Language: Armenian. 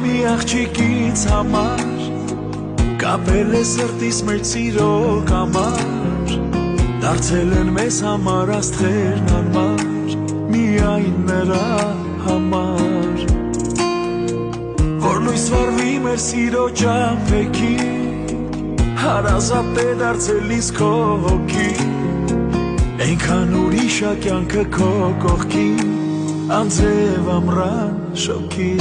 մի աղջիկից համար կապել է սրտիս մեր սիրո կամար դարձել են մեզ համար աստղերն անմար միայն նրա համար որ լույս վառվի մեր սիրո ճամփեքի հարազատ է դարձել իսկ քո հոգի այնքան ուրիշ է կյանքը քո կողքին անձև ամռան շոգի